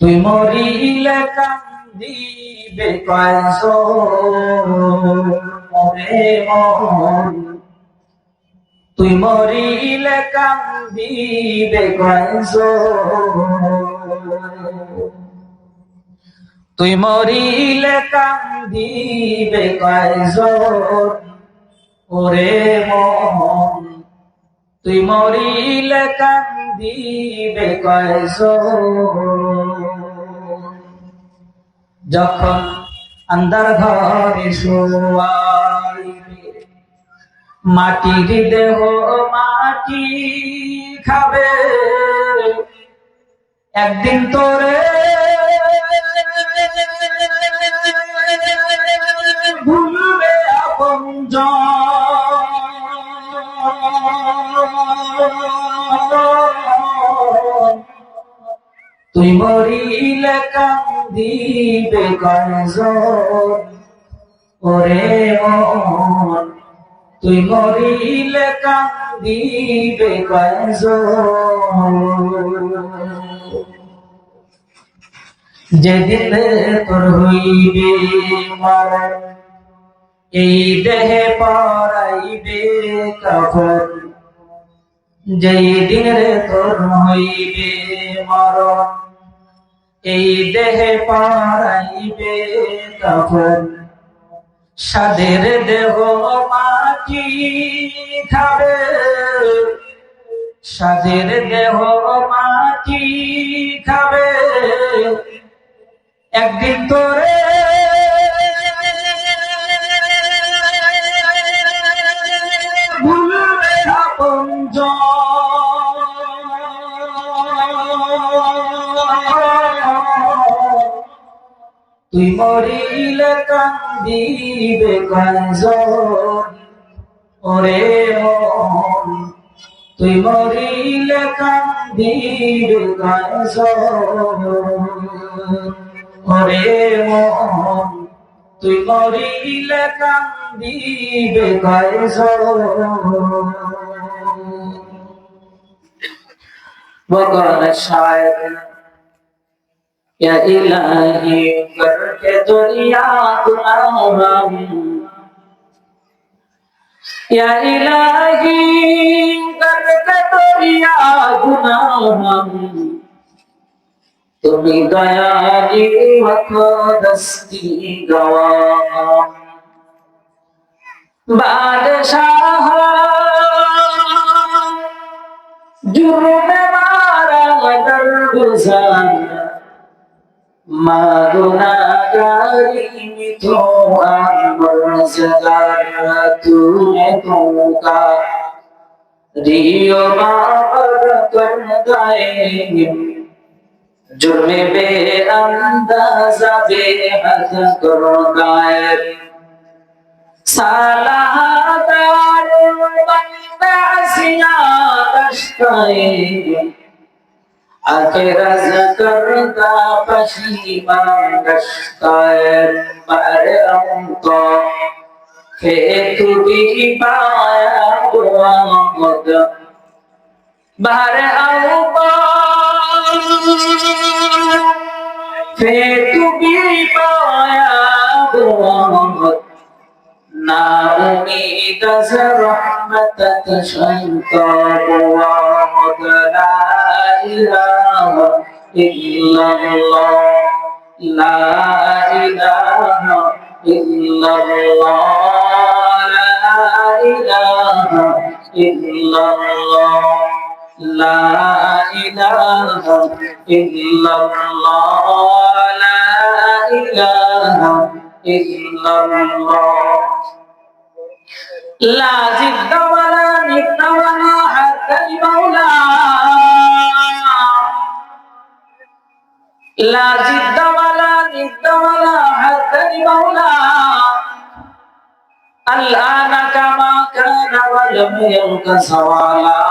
তুই মরিলে কান্দিবে কয়জন মরে মন, তুই মরিলে কান্দিবে কয়জন, তুই মরিলে কান্দিবে কয়জন ওরে মন, তুই মরিলে কান্দিবে কয়জন। যখন আন্ধার ঘরে শোয়াইবে মাটির দেহ মাটি খাবে, একদিন তোরে ভুলবে আপনজন, তুই মরিলে কান্দিবে কয়জন ওরে মন, তুই মরিলে কান্দিবে কয়জন। যেদিন তোর হইবে মরণ এই দেহে পরাইবে কাফন, যেই দিন তোর হইবে মরণ এই দেহে পরাইবে কাফন, সাদের দেহ মাটি খাবে, সাদের দেহ মাটি খাবে, একদিন তোরে ভুলবে আপনজন, তুই মরিলে কান্দিবে কয়জন ওরে মন, তুই মরিলে কান্দিবে কয়জন ওরে মন, তুই মরিলে কান্দিবে কয়জন। وقال الشاعر या इलाही करके दुनिया गुनाहम, या इलाही करके दुनिया गुनाहम, तुम्ही दयाली वखदस्ती गवाह बादशाह जुर्म मारा दरगुजार, गुनाहगारी तो तूने तुमका रियो बाबर कर गए, जुर्मे बेअंदाजा बेहद कर गए, सालादार बंदा सिया रश्ताए, आके रज करता पशीमान रश्ताए, बारे हमको के तू भी पाया गुआमद, बारे हमको के तू भी पाया गुआमद, ना उम्मीद से रहमत तशंका गुआमद, ला इलाहा इल्लल्लाह, ला इलाहा इल्लल्लाह, ला इलाहा इल्लल्लाह, ला इलाहा इल्लल्लाह, ला इलाहा इल्लल्लाह, ला जिद्द वला निद्द वला हद्द मौला, ला जिद्द वला निद्द वला हद्द मौला, الآن كما كان ولم يلق سوالا،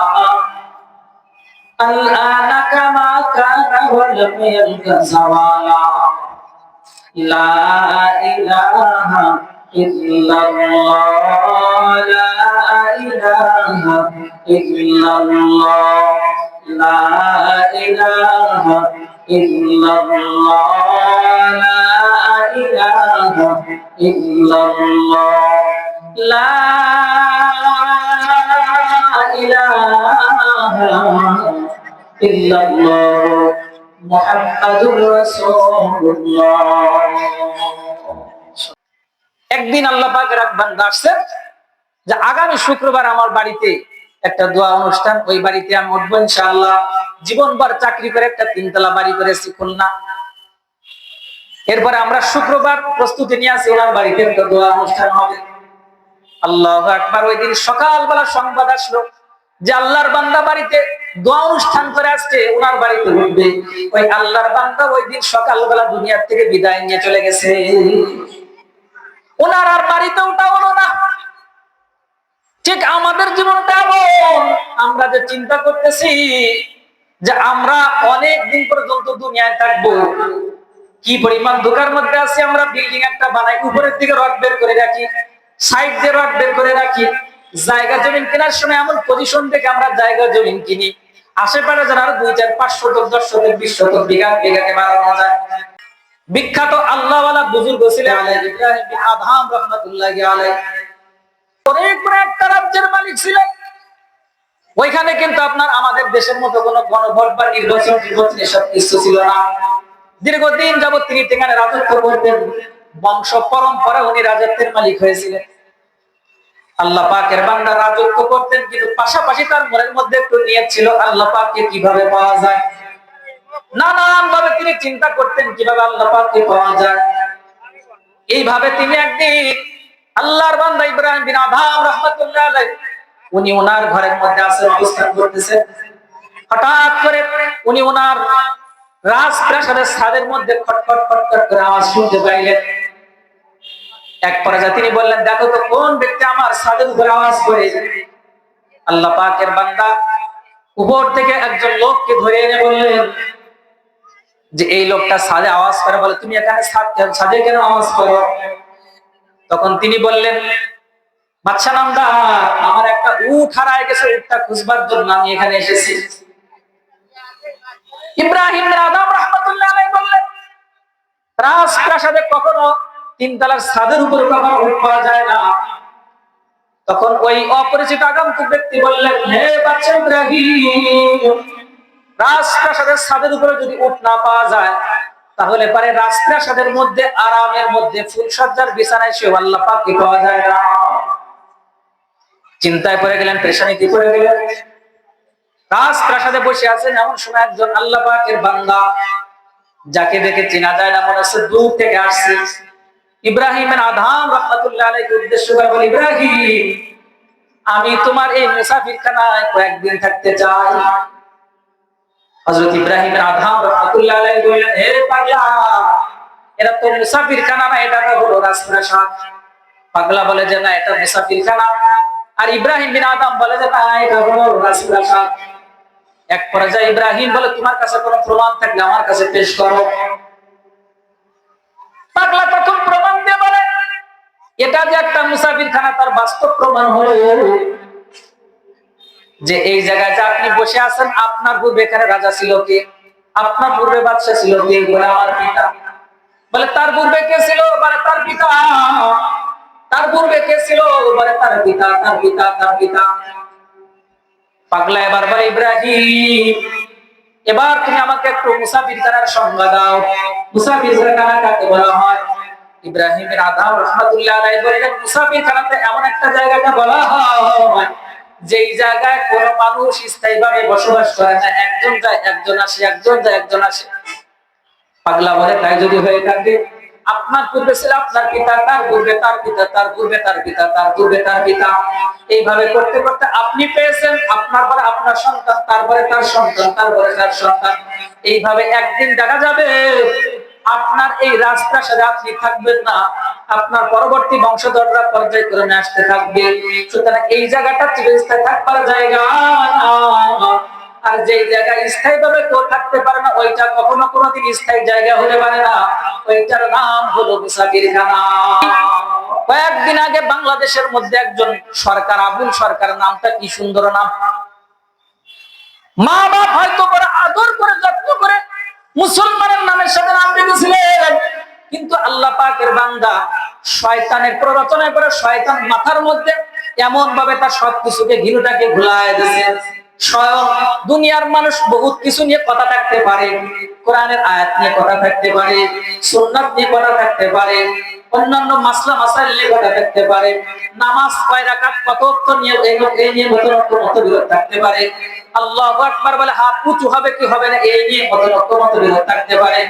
الآن كما كان ولم يلق سوالا، لا إله إلا الله، لا إله إلا الله، لا إله ইল্লাল্লাহ, লা ইলাহা ইল্লাল্লাহ, লা ইলাহা ইল্লাল্লাহ, মুহাম্মাদুর রাসূলুল্লাহ। একদিন আল্লাহ পাকের এক বান্দা আসছে যে আগামী শুক্রবার আমার বাড়িতে একটা দোয়া অনুষ্ঠান, ওই বাড়িতে আমি উঠবো ইনশাআল্লাহ। জীবনভর চাকরি করে একটা 3 তলা বাড়ি করেছি খুলনা। এরপরে আমরা শুক্রবার প্রস্তুতি নিয়ে আসি, ওনার বাড়িতে একটা দোয়া অনুষ্ঠান হবে। আল্লাহু আকবার। ওই দিন সকালবেলা সংবাদ আসলো যে আল্লাহর বান্দা বাড়িতে দোয়া অনুষ্ঠান করে আসছে, ওনার বাড়িতে উঠবে। ওই আল্লাহর বান্দা ওই দিন সকালবেলা দুনিয়ার থেকে বিদায় নিয়ে চলে গেছে। ওনার আর বাড়িতে ওঠা হলো না। ঠিক আমাদের জীবনটা এমন, আমরা যে চিন্তা করতেছি যে আমরা অনেক দিন পর্যন্ত দুনিয়ায় থাকবো, কি পরিমাণ ধোঁকার মধ্যে আছি আমরা। বিল্ডিং একটা বানাই, উপরের দিকে রড বের করে রাখি, সাইড দিয়ে রড বের করে রাখি। জায়গা জমিন কেনার সময় এমন পজিশন দেখে আমরা জায়গা জমিন কিনি, আশেপাশে যেন আরো 2, 4, 5 শতক, 10 শতক, 20 শতক, বিঘাকে বাড়ানো যায়। বিখ্যাত আল্লাহওয়ালা বুজুর্গ ছিলেন ইব্রাহিম বিন আদহাম রাহমাতুল্লাহি আলাইহি। অনেক বড় একটা রাজ্যের মালিক ছিলেন। ওইখানে কিন্তু আপনার আমাদের দেশের মতো কোনো গণভোট বা নির্বাচন এসব কিছু ছিল না। দীর্ঘদিন যাবত তিনি সেখানে রাজত্ব করতেন, বংশ পরম্পরা উনি রাজত্বের মালিক হয়েছিলেন। আল্লাহ পাকের বান্দা রাজত্ব করতেন, কিন্তু পাশাপাশি তার মনের মধ্যে একটু নিয়ত ছিল আল্লাহ পাককে কিভাবে পাওয়া যায়। নানান ভাবে তিনি চিন্তা করতেন কিভাবে আল্লাহ পাককে পাওয়া যায়। এইভাবে তিনি একদিন আল্লাহর বান্দা ইব্রাহিম বিন আদহাম রাহমাতুল্লাহ আলাইহি, উনি ওনার ঘরের মধ্যে আছেন, অবস্থান করতেছেন। হঠাৎ করে উনি ওনার রাজপ্রাসাদের ছাদের মধ্যে খটখট খটখট করে আওয়াজ শুনতে পাইলেন। এক পর্যায়ে তিনি বললেন, দেখো তো কোন ব্যক্তি আমার ছাদের উপরে আওয়াজ করে। আল্লাহ পাকের বান্দা উপর থেকে একজন লোককে ধরে এনে বললেন যে এই লোকটা ছাদে আওয়াজ করে, বলে তুমি এখানে ছাদে কেন আওয়াজ করো? তখন তিনি বললেন, বাদশা নামদার, আমার একটা উট হারায় গেছে, উটটা খুঁজবার জন্য আমি এখানে এসেছি। ইব্রাহিম বিন আদহাম রাহমাতুল্লাহ আলাইহি বললেন, রাজপ্রাসাদে কখনো 3 তলার ছাদের উপরে কখনো উট পাওয়া যায় না। তখন ওই অপরিচিত আগন্তুক ব্যক্তি বললেন, হে বাদশা ইব্রাহিম, রাজপ্রাসাদের ছাদের উপরে যদি উট না পাওয়া যায়, তাহলে পরে রাজপ্রাসাদের মধ্যে আরামের মধ্যে ফুলসজ্জার বিছানায় শুয়ে আল্লাহ পাককে পাওয়া যায় না। চিন্তায় পড়ে গেলেন, পেরেশানিতে পড়ে গেলেন। রাজপ্রাসাদে বসে আছেন, এমন সময় একজন আল্লাহ পাকের বান্দা, যাকে দেখে চেনা যায় না, মনে হচ্ছে দূর থেকে আসছে, ইব্রাহিম বিন আদহাম রাহমাতুল্লাহ আলাইহিকে উদ্দেশ্য করে বলে, ইব্রাহিম, আমি তোমার এই মুসাফিরখানায় কয়েকদিন থাকতে চাই। হযরত ইব্রাহিম বিন আদহাম রাহমাতুল্লাহ আলাইহি বললেন, হে পাগলা, এটা তো মুসাফিরখানা না, এটা তো হলো রাজপ্রাসাদ। পাগলা বলে যে না, এটা মুসাফিরখানা। আর ইব্রাহিম বিন আদহাম বলে যে না, এটা হলো রাজপ্রাসাদ। এক পর্যায়ে ইব্রাহিম বলে, তোমার কাছে কোনো প্রমাণ থাকলে আমার কাছে পেশ করো। পাগলা তখন প্রমাণ দিয়ে বলে, এটা যে একটা মুসাফিরখানা তার বাস্তব প্রমাণ হলো যে এই জায়গায় যে আপনি বসে আছেন, আপনার পূর্বে এখানে রাজা ছিল কে? আপনার পূর্বে বাদশা ছিল কে? বলে আমার পিতা। বলে তার পূর্বে কে ছিল? বলে তার পিতা। তার পূর্বে কে ছিল? বলে তার পিতা, তার পিতা, তার পিতা। পাগলা এবার বলে, ইব্রাহিম, এবার তুমি আমাকে একটু মুসাফিরখানার সংজ্ঞা দাও। মুসাফিরখানা কাকে বলা হয়? ইব্রাহিম বিন আদহাম রাহমাতুল্লাহ আলাইহি বললেন, মুসাফিরখানাতে এমন একটা জায়গাকে বলা হয় যেই জায়গায় কোন মানুষ স্থায়ীভাবে বসবাস করে না, একজন যায় একজন আসে, একজন যায় একজন আসে। পাগলা বলে, তাই যদি হয়ে থাকে, আপনার পূর্বে ছিল আপনার পিতা, তার পূর্বে তার পিতা, তার পূর্বে তার পিতা, তার পূর্বে তার পিতা, এইভাবে করতে করতে আপনি পেয়েছেন, আপনার পরে আপনার সন্তান, তারপরে তার সন্তান, তারপরে তার সন্তান। এইভাবে একদিন দেখা যাবে আপনার এই রাজপ্রাসাদে আপনি থাকবেন না, আপনার পরবর্তী বংশধররা পর্যায়ক্রমে আসতে থাকবে। সুতরাং এই জায়গাটা চিরস্থায়ী থাকবার জায়গা না। আর যেই জায়গায় স্থায়ী ভাবে কেউ থাকতে পারে না, ওইটা কখনো কোনোদিন স্থায়ী জায়গা হতে পারে না। ওইটার নাম হলো মুসাফিরখানা। কয়েকদিন আগে বাংলাদেশের মধ্যে একজন সরকার, আবুল সরকার, নামটা কি সুন্দর নাম। মা বাপ হয়তো বড় আদর করে যত্ন করে মুসলমানের নামের সাথে নাম রেখেছিলেন, কিন্তু আল্লাহ পাকের বান্দা শয়তানের প্ররোচনায় পড়ে শয়তান মাথার মধ্যে এমন ভাবে তার সবকিছুকে ঘিরুটাকে ঘুলায় দিয়েছে। স্বয়ং দুনিয়ার মানুষ বহুত কিছু নিয়ে কথা থাকতে পারে, কোরআনের আয়াত নিয়ে কথা থাকতে পারে, সুন্নাত নিয়ে কথা থাকতে পারে, অন্যান্য মাসলা মাসাইল নিয়ে কথা থাকতে পারে, নামাজ কয় রাকাত কত ওয়াক্ত নিয়ে এই নিয়ে মতবিরোধ থাকতে পারে, আল্লাহু আকবার বলে হাত উঁচু হবে কি হবে না এই নিয়ে মতবিরোধ থাকতে পারে,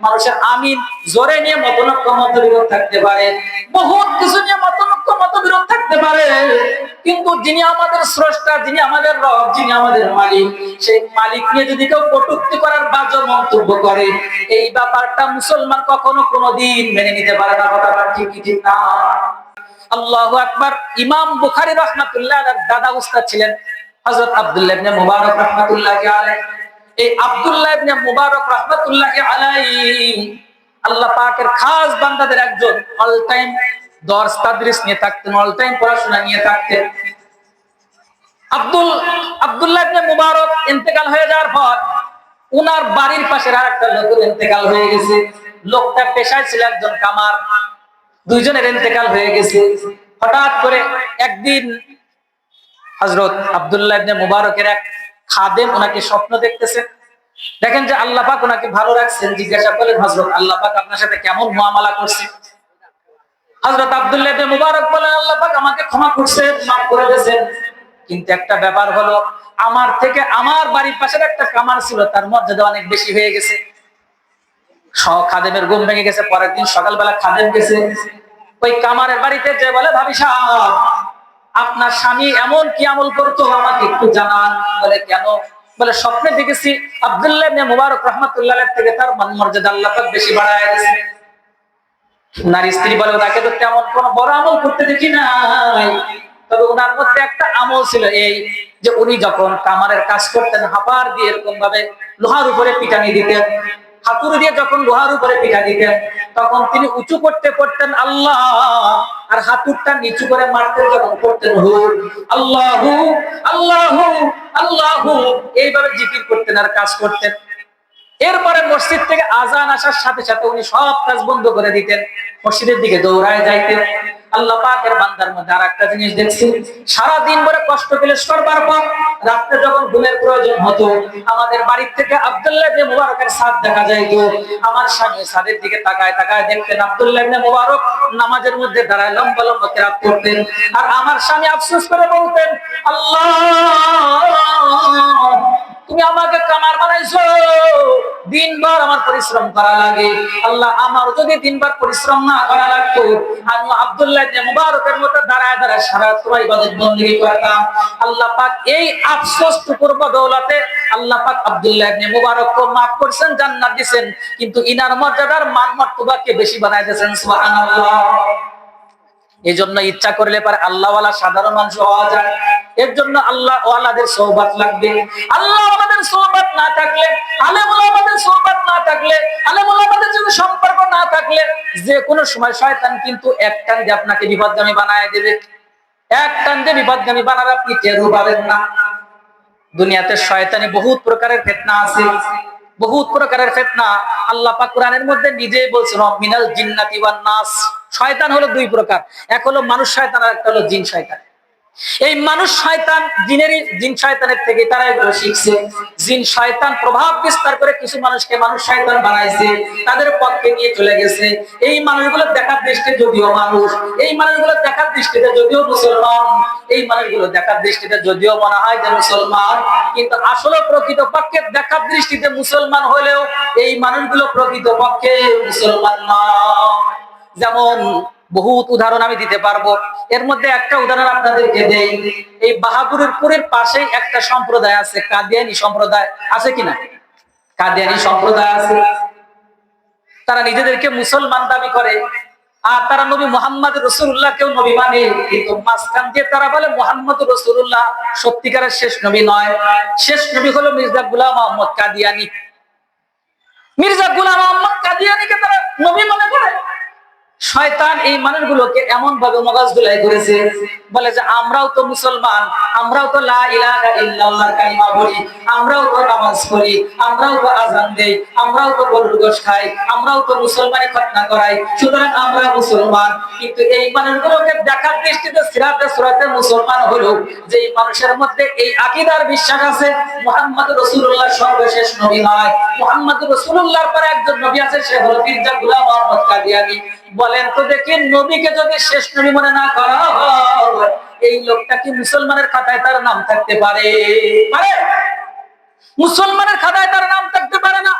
মানুষের আমিন জোরে নিয়ে মতবিরোধ থাকতে পারে, বহুত কিছু নিয়ে মতবিরোধ থাকতে পারে। কিন্তু যিনি আমাদের স্রষ্টা, যিনি আমাদের রব, যিনি আমাদের মালিক, সেই মালিক নিয়ে যদি কেউ কটূক্তি করার বাজে মন্তব্য করে, এই ব্যাপারটা মুসলমান কখনো কোনোদিন মেনে নিতে পারে না। কথাটা ঠিক ঠিক না? আল্লাহু আকবার। ইমাম বুখারী রাহমাতুল্লাহ আলাইহির দাদা উস্তাদ ছিলেন হযরত আব্দুল্লাহ ইবনে মুবারক রাহমাতুল্লাহি আলাইহি। এই আব্দুল্লাহ ইবনে মুবারক রাহমাতুল্লাহি আলাইহি আল্লাহ পাকের খাস বান্দাদের একজন, অল টাইম দর্স তাদরিস নিয়ে থাকতেন, অল টাইম পড়াশোনা নিয়ে থাকতেন। আব্দুল্লাহ ইবনে মুবারক ইন্তেকাল হয়ে যাওয়ার পর উনার বাড়ির পাশের আরেকটা লোকের ইন্তেকাল হয়ে গেছে। লোকটা পেশায় ছিল একজন কামার, দুইজনের ইন্তেকাল হয়ে গেছে। হঠাৎ করে একদিন হযরত আব্দুল্লাহ ইবনে মুবারকের এক খাদেম ওনাকে স্বপ্ন দেখতেছেন। দেখেন যে আল্লাহ পাক ওনাকে ভালো রাখছেন। জিজ্ঞাসা করলেন, হযরত আল্লাহ পাক আপনার সাথে কেমন মুআমালা করছে? হযরত আব্দুল্লাহ ইবনে মুবারক বলেন, আল্লাহ পাক আমাকে ক্ষমা করছে, মাফ করে দিয়েছেন, কিন্তু একটা ব্যাপার হলো আমার থেকে আমার বাড়ির পাশের একটা কামার ছিল, তার মর্যাদা অনেক বেশি হয়ে গেছে। খাদেমের ঘুম ভেঙে গেছে। পরের দিন সকালবেলা খাদেম গেছে ওই কামারের বাড়িতে, যে বলে, ভাবি সাহেব আপনার স্বামী এমন কি আমল করতো আমাকে একটু জানান। বলে কেন? বলে স্বপ্নে দেখেছি আব্দুল্লাহ ইবনে মুবারক রাহমাতুল্লাহ আলাইহি থেকে তার মান মর্যাদা আল্লাহ পাক বেশি বাড়ায় দিয়েছে। নারী স্ত্রী বলে, তাকে তো তেমন কোন বড় আমল করতে দেখি নাই, তবে ওনার মধ্যে একটা আমল ছিল এই যে উনি যখন কামারের কাজ করতেন হাপার দিয়ে এরকম ভাবে লোহার উপরে পিটানি দিতেন, হাতুড়ি দিয়ে যখন লোহার উপরে পিটা দিতেন তখন তিনি উঁচু করতে করতেন আল্লাহ, আর হাতুড়টা নিচু করে মারতেন যখন করতেন হু আল্লাহু আল্লাহু আল্লাহু, এইভাবে জিকির করতেন আর কাজ করতেন। এরপরে মসজিদ থেকে আজান আসার সাথে সাথে উনি সব কাজ বন্ধ করে দিতেন, মসজিদের দিকে দৌড়ায় যাইতেন। আল্লাহ পাকের বান্দার মধ্যে আরেকটা জিনিস দেখছি, সারা দিন ধরে কষ্ট ক্লেশ করবার পর রাতে যখন ঘুমের প্রয়োজন হতো আমাদের বাড়ি থেকে আব্দুল্লাহ ইবনে মুবারকের ছাদ দেখা যাইতো। আমার স্বামী ছাদের দিকে তাকায় তাকায় দেখতেন আব্দুল্লাহ ইবনে মুবারক নামাজের মধ্যে দাঁড়ায় লম্বা লম্বা কিরাত করতেন, আর আমার স্বামী আফসোস করে বলতেন, আল্লাহ তুমি আমাকে কামার বানাইছো, দিনভর আমার পরিশ্রম করা লাগে, আল্লাহ আমার যদি দিনভর পরিশ্রম না করা লাগতো আমি আব্দুল্লাহ ইবনে মুবারকের মতো দাঁড়ায় দাঁড়ায় সারা তোমার ইবাদত বندگی করতাম। আল্লাহ পাক এই আফসোসটুকুর বদৌলতে আল্লাহ পাক আব্দুল্লাহ ইবনে মুবারককে maaf করেছেন, জান্নাত দিবেন, কিন্তু ইনার মর্যাদার মান মর্তবাকে বেশি বানায় দিয়েছেন। সুবহানাল্লাহ। এই জন্য ইচ্ছা করলে পারে আল্লাহওয়ালা সাধারণ মানুষ হওয়া যায়। এর জন্য আল্লাহ ওয়ালাদের সোহবত লাগবে। আল্লাহ আমাদের সোহবত না থাকলে, আলেম ওলামাদের সোহবত না থাকলে, আলেম ওলামাদের সাথে সম্পর্ক না থাকলে যে কোনো সময় শয়তান কিন্তু এক টান দিয়ে আপনাকে বিপদগামী বানায় দেবে। এক টান দিয়ে বিপদগামী বানাবে, আপনি টেরও পাবেন না। দুনিয়াতে শয়তানি বহুত প্রকারের ফিতনা আছে, বহুত প্রকারের ফিতনা। আল্লাহ পাক কোরআনের মধ্যে নিজেই বলছেন মিনাল জিন্নাতি ওয়ান নাস। শয়তান হলো দুই প্রকার, এক হলো মানুষ শয়তান আর একটা হলো জিন শয়তান। এই মানুষ শয়তান জিন শয়তানের থেকে তারা এগুলো শিখছে। জিন শয়তান প্রভাব বিস্তার করে কিছু মানুষকে মানুষ শয়তান বানাইছে, তাদের পথকে নিয়ে চলে গেছে। এই মানুষগুলো দেখার দৃষ্টিতে যদিও মানুষ, এই মানুষগুলো দেখার দৃষ্টিতে যদিও মুসলমান, এই মানুষগুলো দেখার দৃষ্টিতে যদিও মনে হয় যে মুসলমান, কিন্তু আসলে প্রকৃতপক্ষে দেখার দৃষ্টিতে মুসলমান হলেও এই মানুষগুলো প্রকৃতপক্ষে মুসলমান নয়। যেমন বহুত উদাহরণ আমি দিতে পারবো, এর মধ্যে একটা উদাহরণ আপনাদেরকে দেই। এই বাহাদুরপুরের পাশেই একটা সম্প্রদায় আছে, কাদিয়ানী সম্প্রদায়, আছে কিনা? কাদিয়ানী সম্প্রদায় আছে। তারা নিজেদেরকে মুসলমান দাবি করে, আর তারা নবী মুহাম্মদ রাসূলুল্লাহ কেও নবী মানে, কিন্তু মাঝখান দিয়ে তারা বলে মুহাম্মদ রাসূলুল্লাহ সত্যিকারের শেষ নবী নয়, শেষ নবী হলো মির্জা গোলাম আহমদ কাদিয়ানী। মির্জা গোলাম আহমদ কাদিয়ানীকে তারা নবী মনে করে। শয়তান এই মানুষগুলোকে এমন ভাবে মগজ ধুলাই করেছে, বলে যে আমরাও তো মুসলমান, আমরাও তো লা ইলাহা ইল্লাল্লাহর কালিমা বলি, আমরাও তো নামাজ পড়ি, আমরাও তো আযান দেই, আমরাও তো গরুর গোশত খাই, আমরাও তো মুসলমানি খতনা করাই, সুতরাং আমরা মুসলমান। কিন্তু এই মানুষগুলোকে দেখার দৃষ্টিতে সিরাতে সুরাতে মুসলমান হলো যে মানুষের মধ্যে এই আকীদার বিশ্বাস আছে মুহাম্মদ রাসূলুল্লাহ সর্বশেষ নবী নয়, মুহাম্মদ রাসূলুল্লাহর পরে একজন নবী আছে, সে হলো মির্জা গোলাম আহমদ কাদিয়ানী। বলেন তো দেখি, নবীকে যদি শেষ নবী মনে না করা হয়, এই লোকটা কি মুসলমানের খাতায় তার নাম থাকতে পারে? মুসলমানের খাতায় তার নাম থাকতে পারে না।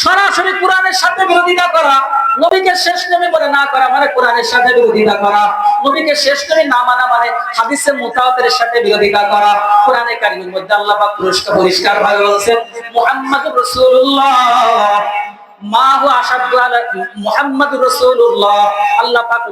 সরাসরি কোরআনের সাথে বিরোধিতা করা, নবীকে শেষ নবী বলে না করা মানে কোরআনের সাথে বিরোধিতা করা, নবীকে শেষ নবী না মানা মানে হাদিসে মুতাওয়াতিরের সাথে বিরোধিতা করা। কোরআনে কারীমের মধ্যে আল্লাহ পাক পরিষ্কার ভাবে বলেছেন মুহাম্মাদুর রাসূলুল্লাহ মা হুয়া আশাদ্দু আলা মুহাম্মাদুর রাসূলুল্লাহ। আল্লাহ পাক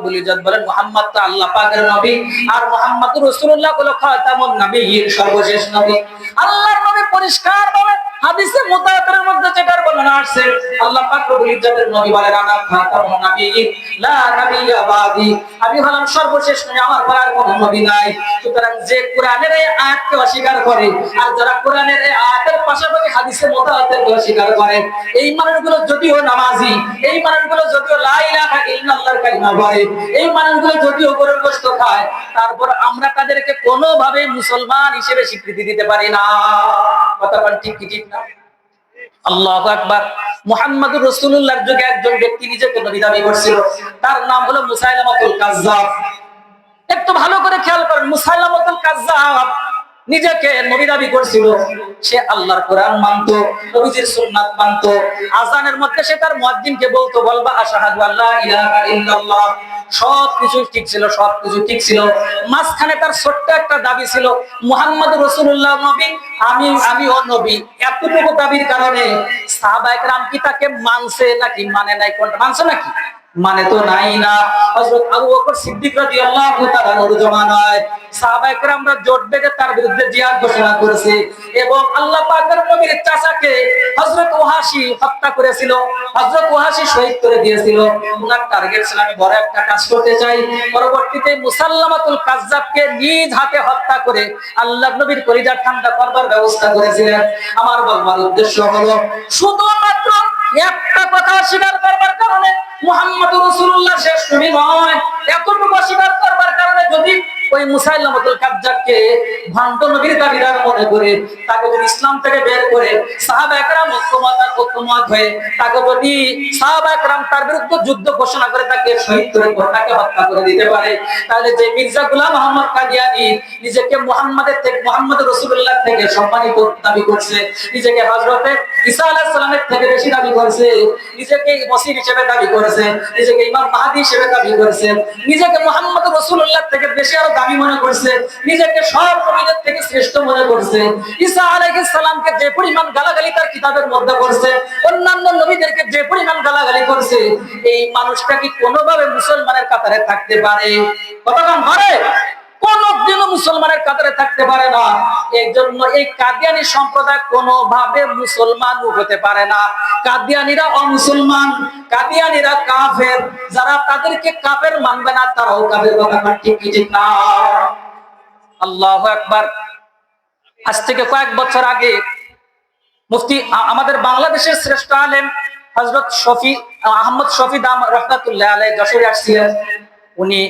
বলেন মুহাম্মদ তো আল্লাহ পাকের নবী, আর মুহাম্মাদুর রাসূলুল্লাহ হলো খাতামুন নবিয়্যিন, সর্বশেষ নবী। আল্লাহর নবী পরিষ্কার ভাবে হাদিসে মুতাওয়াতিরের মধ্যে যেটার বর্ণনা আসছে, আল্লাহ পাক রব্বুল ইজ্জতের নবী বলেন আনা খাতামুন নবিয়্যিন লা নাবিয়্যা বাদি, আমি হলাম সর্বশেষ নবী, আমার পর আর কোনো নবী নাই। সুতরাং যে কোরআনের এই আয়াতকে অস্বীকার করে আর যারা কোরআনের এই আয়াতের পাশাপাশি হাদিসে মুতাওয়াতিরকে অস্বীকার করে, এই মানুষগুলো যদিও নামাজি, এই মানুষগুলো যদিও লা ইলাহা ইল্লাল্লাহর কালিমা বলে, এই মানুষগুলো যদিও গরুর গোশত খায়, তারপর আমরা তাদেরকে কোনোভাবে মুসলমান হিসেবে স্বীকৃতি দিতে পারি না। কথা বলেন ঠিক কি ঠিক না? আল্লাহু আকবার। মুহাম্মদুর রাসূলুল্লাহর যুগে একজন ব্যক্তি নিজেকে নবী দাবি করছিল, তার নাম হলো মুসাইলামাতুল কাজ্জাব। একটু ভালো করে খেয়াল করেন, মুসাইলামাতুল কাজ্জাব নিজেকে নবী দাবি করছিল। সে আল্লাহর কোরআন মানতো, নবীজির সুন্নাত মানতো, আযানের মধ্যে সে তার মুয়াজ্জিনকে বলতো বলবা আশহাদু আল্লা ইলাহা ইল্লাল্লাহ। সবকিছু ঠিক ছিল, সবকিছু ঠিক ছিল। মাঝখানে তার ছোট্ট একটা দাবি ছিল, মুহাম্মদুর রাসূলুল্লাহ নবী, আমিও নবী। এতটুকু দাবির কারণে সাহাবায়ে কেরাম কি তাকে মানছে নাকি মানে নাই? কোনটা মানছে নাকি? মানে তো নাই না। হযরত আবু বকর সিদ্দিক রাদিয়াল্লাহু তাআলা এর জমানায় সাহাবায়ে কেরামরা জোট বেঁধে তার বিরুদ্ধে জিহাদ ঘোষণা করেছে এবং আল্লাহ পাকের নবীর চাচাকে হযরত ওয়াহাশী হত্যা করেছিল, হযরত ওয়াহাশী শহীদ করে দিয়েছিল। ওনার টার্গেট ছিল আমি বড় একটা কাজ করতে চাই। পরবর্তীতে মুসাল্লামাতুল কাজ্জাবকে নিজ হাতে হত্যা করে আল্লাহর নবীর কলিজা ঠান্ডা করবার ব্যবস্থা করেছিলেন। আমার বলবার উদ্দেশ্য হলো শুধুমাত্র একটা কথা স্বীকার করবার কারণে মুহাম্মদুর রাসূলুল্লাহ শেষ নবী নয়, এতটুকু স্বীকার করবার কারণে যদি ওই মুসাইলামাতুল কাজ্জাবকে ভণ্ড নবীর দাবিদার মনে করে তাকে যদি ইসলাম থেকে বের করে সাহাবায়ে কেরাম ঐক্যমত হয়ে তাকে যদি সাহাবায়ে কেরাম তার বিরুদ্ধে যুদ্ধ ঘোষণা করে তাকে শহীদ করে তাকে হত্যা করে দিতে পারে, তাহলে যে মির্জা গোলাম আহমদ কাদিয়ানী নিজেকে মুহাম্মদুর রাসূলুল্লাহ থেকে সম্মানিত দাবি করছে, নিজেকে হযরতে ঈসা আলাইহিস সালামের থেকে বেশি দাবি করছে, নিজেকে মসিহ হিসেবে দাবি করেছে, নিজেকে ইমাম মাহদী হিসেবে দাবি করেছে, নিজেকে মুহাম্মদুর রাসূলুল্লাহ থেকে বেশি আরো দামি মনে করছে, নিজেকে সব নবীদের থেকে শ্রেষ্ঠ মনে করছে। ঈসা আলাইহিস সালামকে যে পরিমাণ গালাগালি তার কিতাবের মধ্যে করছে, অন্যান্য নবীদেরকে যে পরিমাণ গালাগালি করছে, এই মানুষটা কি কোনোভাবে মুসলমানের কাতারে থাকতে পারে? কতক্ষণ পারে? কোনদিনও মুসলমানের কাতারে থাকতে পারে না। এই জন্য এই কাদিয়ানী সম্প্রদায় কোনোভাবে মুসলমান হতে পারে না। কাদিয়ানীরা অমুসলমান, কাদিয়ানীরা কাফের। যারা তাদেরকে কাফের মানবে না তারাও কাফের। কথা ঠিক কি ঠিক না? আল্লাহু আকবার। আজ থেকে কয়েক বছর আগে মুফতি আমাদের বাংলাদেশের শ্রেষ্ঠ আলেম হযরত আহমদ শফি দাম রাহমাতুল্লাহ আলাইহি যশোরে আসছিলেন। উনি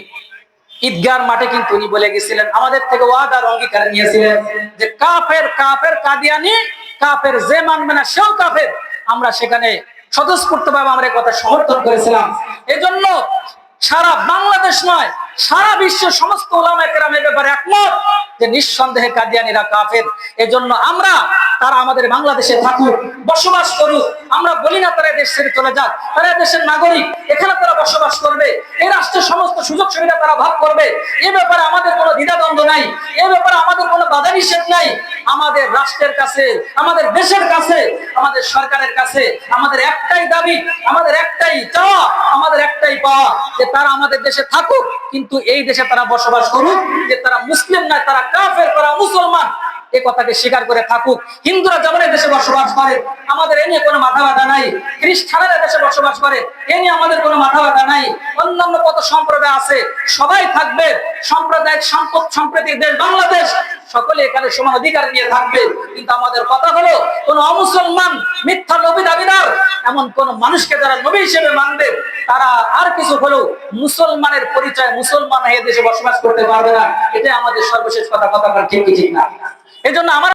ঈদগার মাঠে কিন্তু উনি বলে গেছিলেন, আমাদের থেকে ওয়াদার অঙ্গীকার নিয়েছিলেন যে কাফের কাদিয়ানী, কাফের যে মানবে না সেও কাফের। আমরা সেখানে স্বতঃস্ফূর্তভাবে আমরা এই কথা সমর্থন করেছিলাম। এজন্য সারা বাংলাদেশ নয়, সারা বিশ্বের সমস্ত উলামায়ে কেরাম এই ব্যাপারে একমত যে নিঃসন্দেহে কাদিয়ানীরা কাফের। এজন্য আমরা তারা আমাদের বাংলাদেশে থাকুক, বসবাস করুক। আমরা বলি না তারা দেশ ছেড়ে চলে যাক, তারা দেশের নাগরিক, এখানে তারা বসবাস করবে, এই রাষ্ট্রের সমস্ত সুযোগ সুবিধা তারা ভাগ করবে। এই ব্যাপারে আমাদের কোনো দ্বিধাদ্বন্দ্ব নাই, এই ব্যাপারে আমাদের কোনো বাধা নিষেধ নাই। আমাদের রাষ্ট্রের কাছে, আমাদের দেশের কাছে, আমাদের সরকারের কাছে আমাদের একটাই দাবি, আমাদের একটাই চাওয়া, আমাদের একটাই পাওয়া যে তারা আমাদের দেশে থাকুক, কিন্তু এই দেশে তারা বসবাস করুক। যে তারা মুসলিম নয়, তারা কাফের, তারা মুসলমান, এই কথাকে স্বীকার করে থাকুক। হিন্দুরা যেমন এই দেশে বসবাস করে, আমাদের এ নিয়ে কোনো মাথা ব্যথা নাই। খ্রিস্টানেরা দেশে বসবাস করে, এ নিয়ে আমাদের কোনো মাথা ব্যথা নাই। অন্যান্য কত সম্প্রদায় আছে, সবাই থাকবে। সাম্প্রদায়িক সম্প্রীতির দেশ বাংলাদেশ, সকলে এখানে সমান অধিকার নিয়ে থাকবে। কিন্তু আমাদের কথা হলো, কোন অমুসলমান, মিথ্যা নবী দাবিদার এমন কোন মানুষকে যারা নবী হিসেবে মানবে, তারা আর কিছু হলেও মুসলমানের পরিচয়, মুসলমান হয়ে দেশে বসবাস করতে পারবে না। এটাই আমাদের সর্বশেষ কথা। ঠিক না? এই জন্য আমার